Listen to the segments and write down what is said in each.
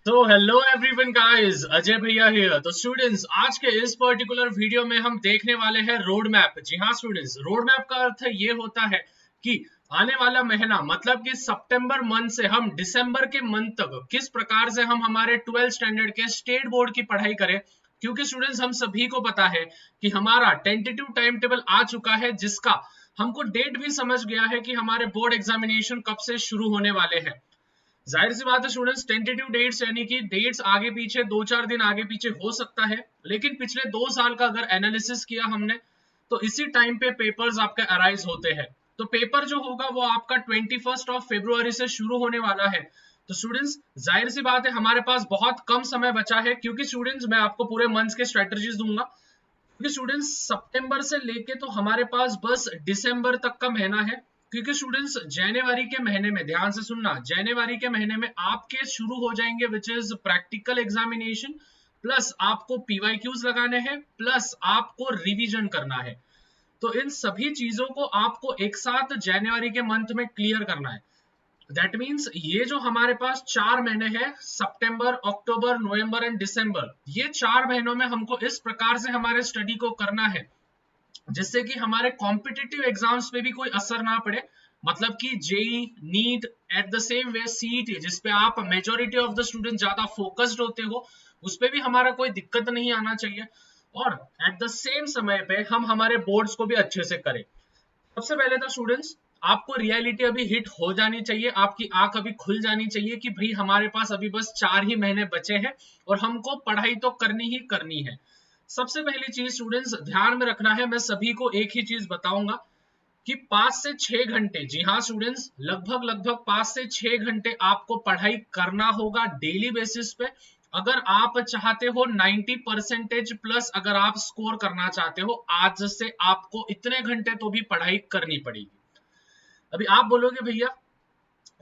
तो hello everyone guys, Ajay भैया here. तो स्टूडेंट्स, आज के इस पर्टिकुलर वीडियो में हम देखने वाले हैं रोड मैप। जी हाँ स्टूडेंट्स, रोड मैप का अर्थ ये होता है कि आने वाला महीना मतलब कि सितंबर मंथ से हम दिसंबर के मंथ तक किस प्रकार से हम हमारे 12th स्टैंडर्ड के स्टेट बोर्ड की पढ़ाई करें। क्योंकि स्टूडेंट्स, हम सभी को पता है कि हमारा टेंटेटिव टाइम टेबल आ चुका है, जिसका हमको डेट भी समझ गया है कि हमारे बोर्ड एग्जामिनेशन कब से शुरू होने वाले हैं। जाहिर सी बात है स्टूडेंट्स, टेंटेटिव डेट्स यानी कि डेट्स आगे पीछे 2-4 दिन आगे पीछे हो सकता है, लेकिन पिछले 2 साल का अगर एनालिसिस किया हमने तो इसी टाइम पे पेपर्स आपके अराइज होते हैं। तो पेपर जो होगा वो आपका 21 फरवरी से शुरू होने वाला है। तो स्टूडेंट्स, जाहिर सी बात है हमारे पास बहुत कम समय बचा है, क्योंकि स्टूडेंट्स मैं आपको पूरे मंथ के स्ट्रेटजीज दूंगा। क्योंकि स्टूडेंट्स, सितंबर से लेके तो हमारे पास बस दिसंबर तक का महीना है। क्योंकि स्टूडेंट्स, जनवरी के महीने में ध्यान से सुनना, जनवरी के महीने में आपके शुरू हो जाएंगे which is practical examination, plus आपको पीवाईक्यूज लगाने हैं, प्लस आपको रिवीजन करना है। तो इन सभी चीजों को आपको एक साथ जनवरी के मंथ में क्लियर करना है। दैट मीन्स ये जो हमारे पास 4 महीने हैं, सितंबर, अक्टूबर, नवंबर एंड दिसंबर, ये 4 महीनों में हमको इस प्रकार से हमारे स्टडी को करना है जिससे कि हमारे कॉम्पिटिटिव एग्जाम्स पे भी कोई असर ना पड़े। मतलब कि JEE, NEET, at the same way CET, जिसपे आप मेजोरिटी ऑफ द स्टूडेंट ज्यादा फोकस्ड होते हो, उस पे भी हमारा कोई दिक्कत नहीं आना चाहिए। और एट द सेम समय पे हम हमारे बोर्ड्स को भी अच्छे से करें। सबसे पहले तो स्टूडेंट्स, आपको रियलिटी अभी हिट हो जानी चाहिए, आपकी आंख अभी खुल जानी चाहिए कि भाई हमारे पास अभी बस 4 ही महीने बचे हैं और हमको पढ़ाई तो करनी ही करनी है। सबसे पहली चीज स्टूडेंट्स ध्यान में रखना है, मैं सभी को एक ही चीज बताऊंगा कि 5 से 6 घंटे, जी हाँ स्टूडेंट्स, लगभग लगभग 5 से 6 घंटे आपको पढ़ाई करना होगा डेली बेसिस पे। अगर आप चाहते हो 90% प्लस अगर आप स्कोर करना चाहते हो, आज से आपको इतने घंटे तो भी पढ़ाई करनी पड़ेगी। अभी आप बोलोगे भैया,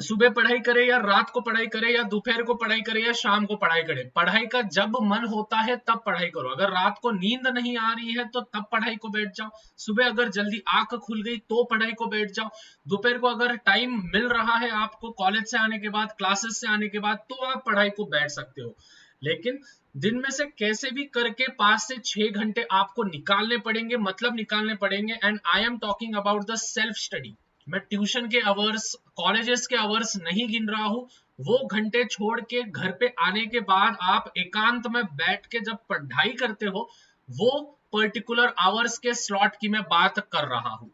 सुबह पढ़ाई करे या रात को पढ़ाई करे या दोपहर को पढ़ाई करे या शाम को पढ़ाई करे, पढ़ाई का जब मन होता है तब पढ़ाई करो। अगर रात को नींद नहीं आ रही है तो तब पढ़ाई को बैठ जाओ। सुबह अगर जल्दी आंख खुल गई तो पढ़ाई को बैठ जाओ। दोपहर को अगर टाइम मिल रहा है आपको कॉलेज से आने के बाद, क्लासेस से आने के बाद, तो आप पढ़ाई को बैठ सकते हो। लेकिन दिन में से कैसे भी करके 5 से 6 घंटे आपको निकालने पड़ेंगे, मतलब निकालने पड़ेंगे। And I am talking about the self study. मैं ट्यूशन के आवर्स, कॉलेजेस के आवर्स नहीं गिन रहा हूं। वो घंटे छोड़ के घर पे आने के बाद आप एकांत में बैठ के जब पढ़ाई करते हो, वो पर्टिकुलर आवर्स के स्लॉट की मैं बात कर रहा हूं।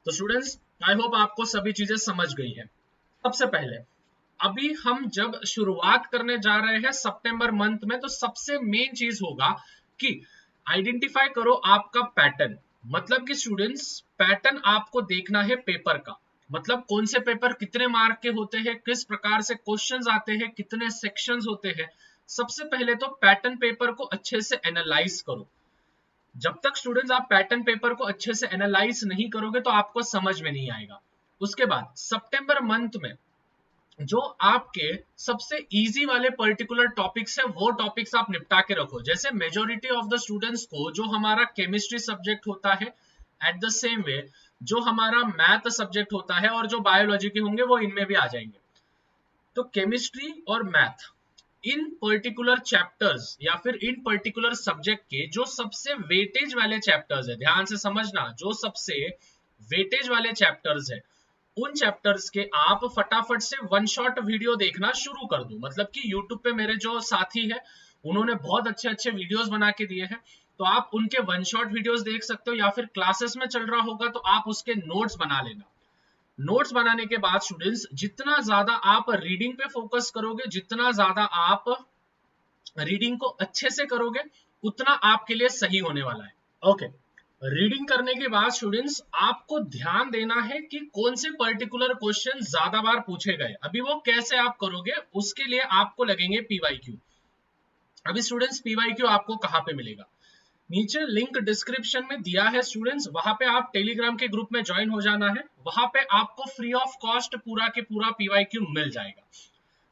तो स्टूडेंट्स, आई होप आपको सभी चीजें समझ गई है। सबसे पहले, अभी हम जब शुरुआत करने जा रहे हैं सितंबर मंथ में, तो सबसे मेन चीज होगा कि आइडेंटिफाई करो आपका पैटर्न। मतलब कि स्टूडेंट्स, पैटर्न आपको देखना है पेपर का। मतलब कौन से पेपर कितने मार्क के होते हैं, किस प्रकार से क्वेश्चंस आते हैं, कितने सेक्शंस होते हैं। सबसे पहले तो पैटर्न पेपर को अच्छे से एनालाइज करो। जब तक स्टूडेंट्स आप पैटर्न पेपर को अच्छे से एनालाइज नहीं करोगे तो आपको समझ में नहीं आएगा। उसके बाद सितंबर मंथ में जो आपके सबसे इजी वाले पर्टिकुलर टॉपिक्स है, वो टॉपिक्स आप निपटा के रखो। जैसे मेजोरिटी ऑफ द स्टूडेंट्स को जो हमारा केमिस्ट्री सब्जेक्ट होता है, एट द सेम वे जो हमारा मैथ सब्जेक्ट होता है और जो बायोलॉजी के होंगे वो इनमें भी आ जाएंगे। तो केमिस्ट्री और मैथ, इन पर्टिकुलर चैप्टर्स या फिर इन पर्टिकुलर सब्जेक्ट के जो सबसे वेटेज वाले चैप्टर्स है, ध्यान से समझना, जो सबसे वेटेज वाले चैप्टर्स है, उन चैप्टर्स के आप फटाफट से वन शॉट वीडियो देखना शुरू कर दो। मतलब कि यूट्यूब पे मेरे जो साथी है उन्होंने बहुत अच्छे अच्छे वीडियोस बना के दिए हैं, तो आप उनके वन शॉट वीडियोस देख सकते हो, या फिर क्लासेस में चल रहा होगा तो आप उसके नोट्स बना लेना। नोट्स बनाने के बाद स्टूडेंट्स, जितना ज्यादा आप रीडिंग पे फोकस करोगे, जितना ज्यादा आप रीडिंग को अच्छे से करोगे, उतना आपके लिए सही होने वाला है। ओके, रीडिंग करने के बाद स्टूडेंट्स आपको ध्यान देना है कि कौन से पर्टिकुलर क्वेश्चन ज्यादा बार पूछे गए। अभी वो कैसे आप करोगे, उसके लिए आपको लगेंगे पीवाईक्यू। अभी स्टूडेंट्स, पीवाईक्यू आपको कहाँ पे मिलेगा? नीचे लिंक डिस्क्रिप्शन में दिया है स्टूडेंट्स, वहां पे आप टेलीग्राम के ग्रुप में ज्वाइन हो जाना है। वहां पे आपको फ्री ऑफ कॉस्ट पूरा के पूरा पीवाईक्यू मिल जाएगा।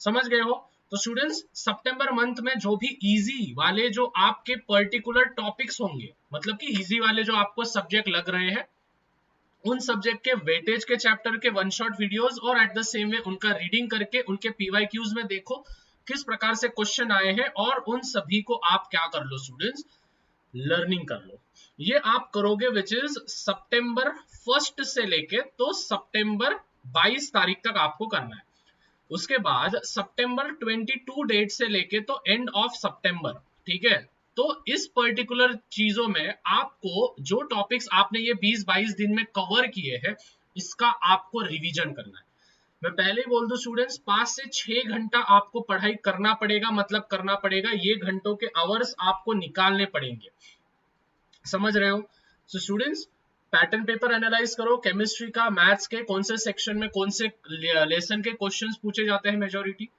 समझ गए हो? तो स्टूडेंट्स, सितंबर मंथ में जो भी इजी वाले जो आपके पर्टिकुलर टॉपिक्स होंगे, मतलब कि इजी वाले जो आपको सब्जेक्ट लग रहे हैं, उन सब्जेक्ट के वेटेज के चैप्टर के वन शॉट वीडियोस और एट द सेम वे उनका रीडिंग करके उनके पीवाईक्यूज में देखो किस प्रकार से क्वेश्चन आए हैं, और उन सभी को आप क्या कर लो स्टूडेंट्स, लर्निंग कर लो। ये आप करोगे विच इज सितंबर 1 से लेके तो सितंबर 22 तारीख तक आपको करना है। उसके बाद सितंबर 22 डेट से लेके तो एंड ऑफ सितंबर, ठीक है। तो इस पर्टिकुलर चीजों में आपको जो टॉपिक्स आपने ये 20-22 दिन में कवर किए हैं, इसका आपको रिवीजन करना है। मैं पहले ही बोल दूं स्टूडेंट्स, 5 से 6 घंटा आपको पढ़ाई करना पड़ेगा, मतलब करना पड़ेगा, ये घंटों के आवर्स आपको निकालने पड़ेंगे, समझ रहे हो। So students, pattern paper analyse करो, केमिस्ट्री का, मैथ्स के कौन से सेक्शन में कौन से लेसन के क्वेश्चंस पूछे जाते हैं मेजॉरिटी,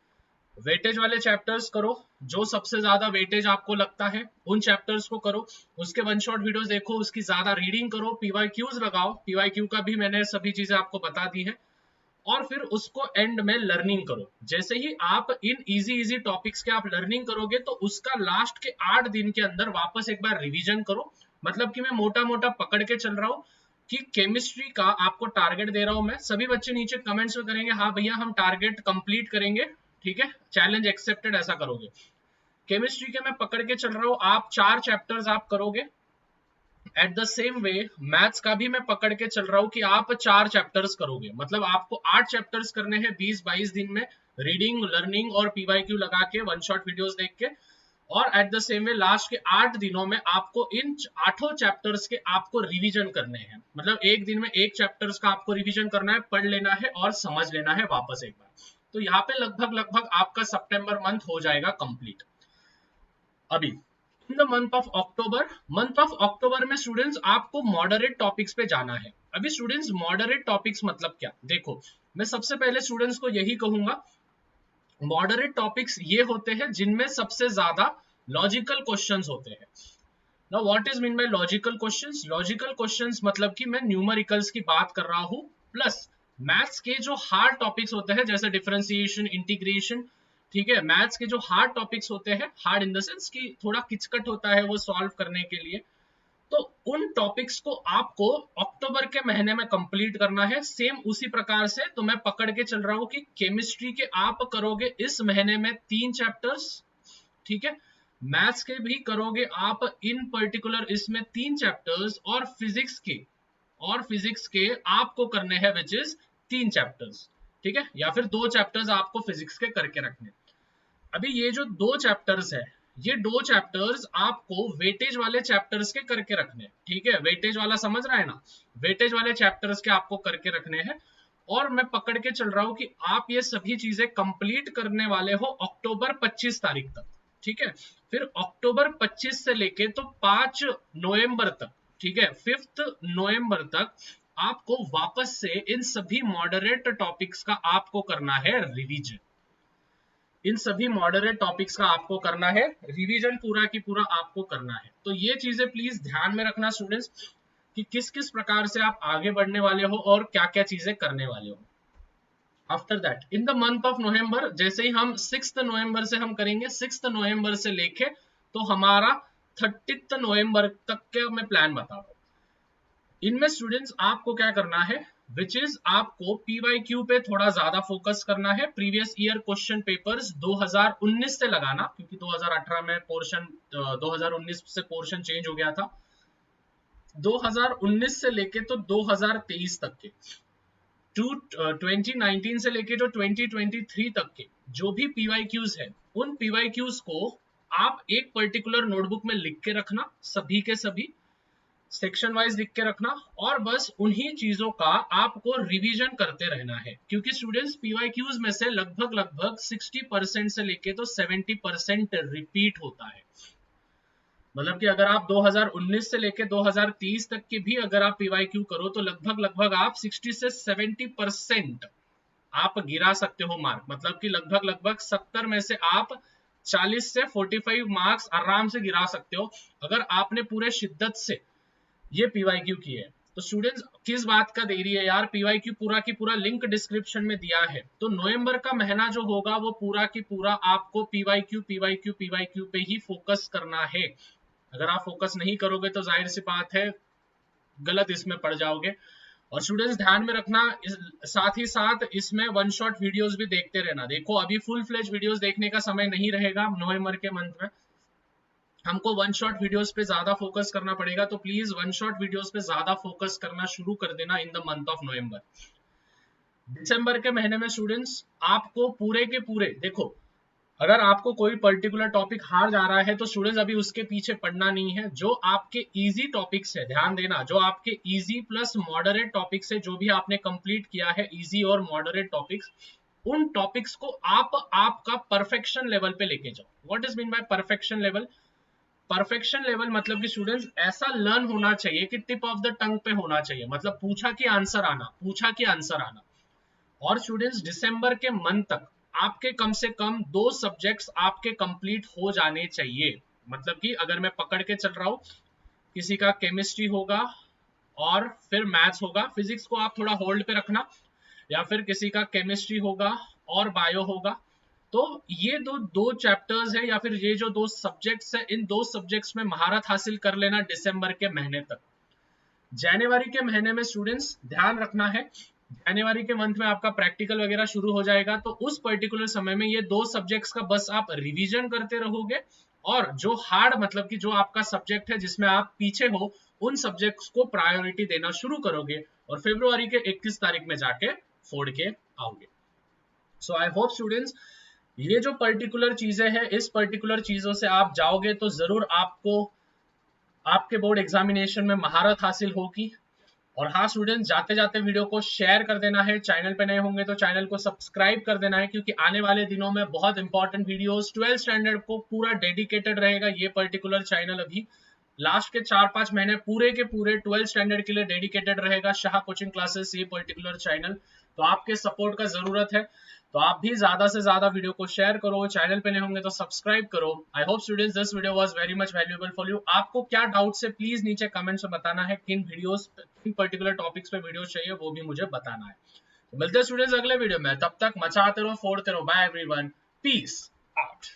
वेटेज वाले चैप्टर्स करो, जो सबसे ज्यादा वेटेज आपको लगता है उन चैप्टर्स को करो, उसके वन शॉट वीडियोस देखो, उसकी ज्यादा रीडिंग करो, पीवाईक्यूज लगाओ, पीवाईक्यू का भी मैंने सभी चीजें आपको बता दी है, और फिर उसको एंड में लर्निंग करो। जैसे ही आप इन इजी टॉपिक्स के आप लर्निंग करोगे तो उसका लास्ट के 8 दिन के अंदर वापस एक बार रिवीजन करो। मतलब कि मैं मोटा मोटा पकड़ के चल रहा हूँ कि केमिस्ट्री का आपको टारगेट दे रहा हूं मैं, सभी बच्चे नीचे कमेंट्स में करेंगे हाँ भैया हम टारगेट कंप्लीट करेंगे, ठीक है, चैलेंज एक्सेप्टेड, ऐसा करोगे। केमिस्ट्री के मैं पकड़ के चल रहा हूँ, आप 4 चैप्टर्स आप करोगे। Eight the same way maths का भी मैं पकड़ के चल रहा हूं कि आप 4 चैप्टर्स करोगे, मतलब आपको 8 चैप्टर्स करने हैं 20-22 दिन में, रीडिंग, लर्निंग और पीवाईक्यू लगा के, वन शॉट वीडियोस देख के। और eight the same way last के 8 दिनों में आपको इन 8 चैप्टर्स के आपको रिवीजन करने हैं, मतलब एक दिन में एक चैप्टर्स का आपको रिवीजन करना है, पढ़ लेना है और समझ लेना है वापस एक बार। तो यहाँ पे लगभग आपका सितंबर मंथ हो जाएगा कंप्लीट। अभी इन द मंथ ऑफ अक्टूबर में स्टूडेंट्स आपको मॉडरेट टॉपिक्स पे जाना है। अभी स्टूडेंट्स मॉडरेट टॉपिक्स मतलब क्या, देखो मैं सबसे पहले स्टूडेंट्स को यही कहूंगा, मॉडरेट टॉपिक्स ये होते हैं जिनमें सबसे ज्यादा लॉजिकल क्वेश्चंस होते हैं। Now what is mean by logical questions, logical questions मतलब कि मैं न्यूमेरिकल्स की बात कर रहा हूं, प्लस मैथ्स के जो हार्ड टॉपिक्स होते हैं जैसे डिफरेंशिएशन, इंटीग्रेशन, ठीक है, मैथ्स के जो हार्ड टॉपिक्स होते हैं, हार्ड इन द सेंस कि थोड़ा किचकट होता है वो सॉल्व करने के लिए, तो उन टॉपिक्स को आपको अक्टूबर के महीने में कंप्लीट करना है। सेम उसी प्रकार से तो मैं पकड़ के चल रहा हूं कि केमिस्ट्री के आप करोगे इस महीने में 3 चैप्टर्स, ठीक है, मैथ्स के भी करोगे आप इन पर्टिकुलर इसमें 3 चैप्टर्स, और फिजिक्स के आपको करने हैं विच इज 3 चैप्टर्स, ठीक है, या फिर 2 चैप्टर्स आपको फिजिक्स के करके रखने। अभी ये जो 2 चैप्टर्स है, ये 2 चैप्टर्स आपको वेटेज वाले चैप्टर्स के करके रखने, ठीक है, वेटेज वाला समझ रहा है ना, वेटेज वाले चैप्टर्स के आपको करके रखने हैं। और मैं पकड़ के चल रहा हूं कि आप ये सभी चीजें कंप्लीट करने वाले हो अक्टूबर 25 तारीख तक, ठीक है। फिर अक्टूबर 25 से लेके तो 5 नवंबर तक, ठीक है, 5 नवंबर तक आपको वापस से इन सभी मॉडरेट टॉपिक्स का आपको करना है रिवीजन, इन सभी मॉडरेट टॉपिक्स का आपको करना है रिवीजन, पूरा की पूरा आपको करना है। तो ये चीजें प्लीज ध्यान में रखना स्टूडेंट्स कि किस किस प्रकार से आप आगे बढ़ने वाले हो और क्या क्या चीजें करने वाले हो। After that in the month of नवंबर, जैसे ही हम 6 नवंबर से हम करेंगे, 6 नवंबर से लेके तो हमारा 30 नवंबर तक के मैं प्लान बता रहा हूं। इनमें स्टूडेंट्स आपको क्या करना है, विच इज आपको पीवाईक्यू पे थोड़ा ज्यादा फोकस करना है, प्रीवियस ईयर क्वेश्चन पेपर्स 2019 से लगाना, क्योंकि 2018 में पोर्शन 2019 से पोर्शन चेंज हो गया था। 2019 से लेके तो 2023 तक के, 2019 से लेके जो 2023 तक के जो भी पीवाईक्यूज है, उन पीवाईक्यूज को आप एक पर्टिकुलर नोटबुक में लिख के रखना, सभी के सभी सेक्शन वाइज लिख के रखना, और बस उन्हीं चीजों का आपको रिवीजन करते रहना है, क्योंकि स्टूडेंट्स पीवाईक्यूज में से लगभग 60% से लेके तो 70% रिपीट होता है। मतलब कि अगर आप 2019 से लेके 2030 तक के भी अगर आप पीवाईक्यू करो तो लगभग आप 60 से 70% आप गिरा सकते हो मार्क, मतलब कि लगभग 70 में से आप 40 से 45 मार्क्स आराम से गिरा सकते हो अगर आपने पूरे शिद्दत से ये पीवाईक्यू की है। तो स्टूडेंट्स किस बात का देरी है यार, पीवाईक्यू पूरा की पूरा लिंक डिस्क्रिप्शन में दिया है। तो नवंबर का महीना जो होगा वो पूरा की पूरा आपको पीवाईक्यू पे ही फोकस करना है। अगर आप फोकस नहीं करोगे तो जाहिर सी बात है गलत इसमें पड़ जाओगे। और स्टूडेंट्स ध्यान में रखना, साथ ही साथ इसमें वन शॉट वीडियोस भी देखते रहना। देखो अभी फुल फ्लेज वीडियोस देखने का समय नहीं रहेगा नवंबर के मंथ में, हमको वन शॉट वीडियोस पे ज्यादा फोकस करना पड़ेगा, तो प्लीज वन शॉट वीडियोस पे ज्यादा फोकस करना शुरू कर देना in the month of November. दिसंबर के महीने में स्टूडेंट्स आपको पूरे के पूरे, देखो अगर आपको कोई पर्टिकुलर टॉपिक हार जा रहा है तो स्टूडेंट्स अभी उसके पीछे पड़ना नहीं है। जो आपके इजी टॉपिक्स है, ध्यान देना, जो आपके इजी प्लस मॉडरेट टॉपिक्स है, जो भी आपने कंप्लीट किया है इजी और मॉडरेट टॉपिक्स, उन टॉपिक्स को आपका परफेक्शन लेवल पे लेके जाओ। What is mean by perfection level? Perfection level मतलब कि स्टूडेंट्स ऐसा लर्न होना चाहिए कि टिप ऑफ द टंग पे होना चाहिए, मतलब पूछा कि आंसर आना, पूछा कि आंसर आना। और स्टूडेंट्स दिसंबर के मंथ तक आपके कम से कम 2 सब्जेक्ट्स आपके कंप्लीट हो जाने चाहिए। मतलब कि अगर मैं पकड़ के चल रहा हूं, किसी का केमिस्ट्री होगा और फिर मैथ्स होगा, फिजिक्स को आप थोड़ा होल्ड पे रखना, या फिर किसी का केमिस्ट्री होगा और बायो होगा, तो ये दो चैप्टर्स है या फिर ये जो 2 सब्जेक्ट्स है, इन 2 सब्जेक्ट्स में महारत हासिल कर लेना दिसंबर के महीने तक। जनवरी के महीने में स्टूडेंट्स ध्यान रखना है, जनवरी के मंथ में आपका प्रैक्टिकल वगैरह शुरू हो जाएगा, तो उस पर्टिकुलर समय में ये 2 सब्जेक्ट्स का बस आप रिवीजन करते रहोगे, और जो हार्ड मतलब कि जो आपका सब्जेक्ट है जिसमें आप पीछे हो, उन सब्जेक्ट्स को प्रायोरिटी देना शुरू करोगे और फरवरी के 21 तारीख में जाके फोड़ के आओगे। सो आई होप स्टूडेंट्स ये जो पर्टिकुलर चीजें हैं, इस पर्टिकुलर चीजों से आप जाओगे तो जरूर आपको आपके बोर्ड एग्जामिनेशन में महारत हासिल होगी। और हाँ स्टूडेंट्स, जाते जाते वीडियो को शेयर कर देना है, चैनल पे नए होंगे तो चैनल को सब्सक्राइब कर देना है, क्योंकि आने वाले दिनों में बहुत इंपॉर्टेंट वीडियोस 12th स्टैंडर्ड को पूरा डेडिकेटेड रहेगा ये पर्टिकुलर चैनल। अभी लास्ट के 4-5 महीने पूरे के पूरे 12th स्टैंडर्ड के लिए डेडिकेटेड रहेगा शाह कोचिंग क्लासेस, ये पर्टिकुलर चैनल। तो आपके सपोर्ट का जरूरत है, तो आप भी ज्यादा से ज्यादा वीडियो को शेयर करो, चैनल पे नए होंगे तो सब्सक्राइब करो। I hope students this video was very much valuable for you. आपको क्या डाउट्स है प्लीज नीचे कमेंट्स में बताना है, किन वीडियोस किन पर्टिकुलर टॉपिक्स पे वीडियो चाहिए वो भी मुझे बताना है। तो मिलते हैं स्टूडेंट्स अगले वीडियो में, तब तक मचाते रहो, फोड़ते रहो। Bye everyone, peace out.